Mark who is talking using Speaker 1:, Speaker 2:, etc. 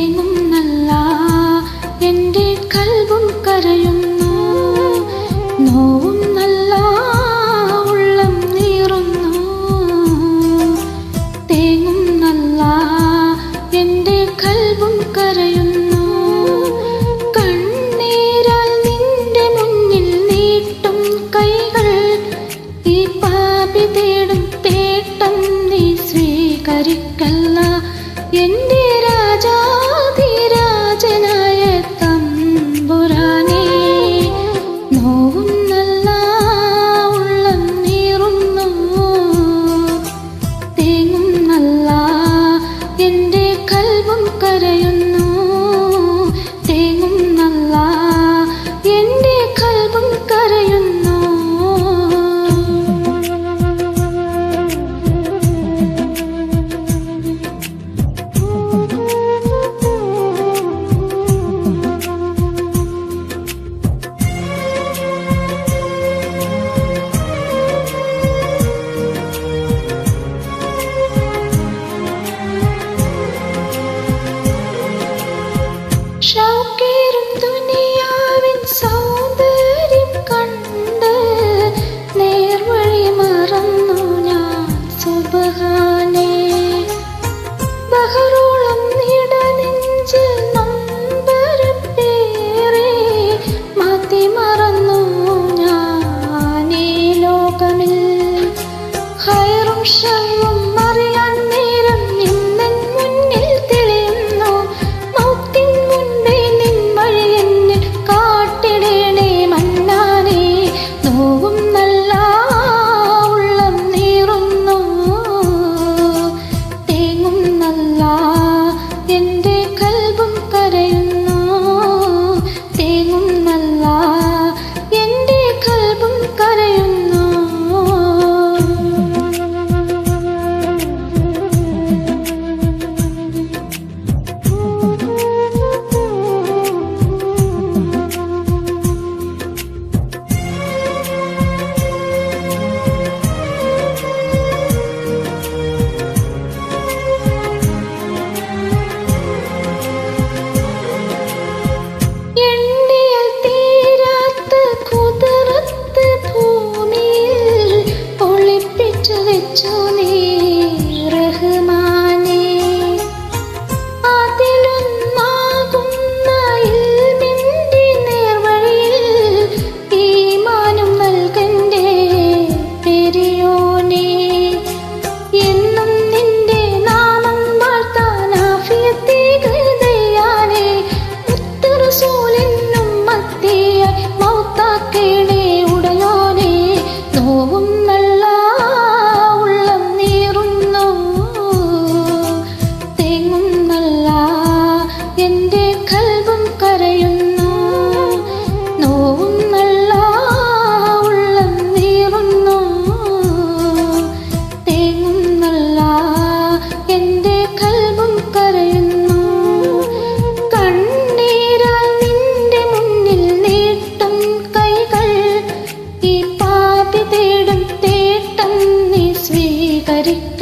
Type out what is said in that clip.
Speaker 1: തേങ്ങുന്നല്ല എൻ്റെ കൽബും കരയുന്നു, നോവും നല്ല ഉള്ളം നീറുന്നു. തേങ്ങുന്നല്ല എൻ്റെ കൽബും കരയുന്നു, കണ്ണീരാൽ നിന്റെ മുന്നിൽ നീട്ടും കൈകൾ ഈ പാപി തേടും തേട്ടം നീ സ്വീകരിക്കല്ല. എൻ്റെ രാജാധിരാജനായ തമ്പുരാനേ, നോവും നല്ല ഉള്ളം നീറുന്നു. തേങ്ങും നല്ല എൻ്റെ കൽബും കരയുന്നു, തേങ്ങും നല്ല എൻ്റെ കൽബും കരയുന്നു. ഷൗക്കേറും ദുനിയാവിൻ സൗന്ദര്യം കണ്ട് നേർവഴി മറന്നു ഞാൻ സുബ്ഹാനേ. ബഹറോളം ഇടനെഞ്ചിൽ നൊമ്പരപ്പേറെ മതി മറന്നു ഞാൻ ഈ ലോകമിൽ. ഖൈറും ശർറും അറിയാൻ നേരം നിന്നൻ മുന്നിൽ തെളിയുന്നു. മൗത്തിൻ മുൻപേ നിൻ വഴി എന്നിൽ കാട്ടിടേണേ മന്നാനേ, നോവും നല്ല ഉള്ളം നീറുന്നു. തേങ്ങും നല്ല എൻ്റെ കൽബും കരയുന്നു, തേങ്ങും നല്ല എൻ്റെ കൽബും കരയുന്നു. എണ്ണിയാൽ തീരാത്ത കുതിരത്ത് ഭൂമിയിൽ ഒളിപ്പിച്ചു വെച്ചു നീ റഹ്മാനേ. അതിലൊന്നാകുന്ന ഇൽമിന്റെ നേർവഴിയിൽ ഈമാനും നൽകണ്ടേ പെരിയോനേ. എന്നും നിന്റെ നാമം വാഴ്ത്താൻ ആഫിയത്തേകൾ ദയാനേ. റസൂലിനും മത്തിയായി മൗത്താക്കേണേ ഉടയോനേ, നോവും നല്ല ഉള്ളം നീറുന്നു. തേങ്ങും നല്ല എൻ്റെ കൽബും കരയുന്നു, നോവും നല്ല ഉള്ളം നീറുന്നു. തേങ്ങും നല്ല എൻ്റെ കൽബും കരയുന്നു, കണ്ണീരാൽ നിന്റെ മുന്നിൽ നീട്ടും കൈകൾ ഈ പാപി തേടും തേട്ടം നീ സ്വീകരിക്ക.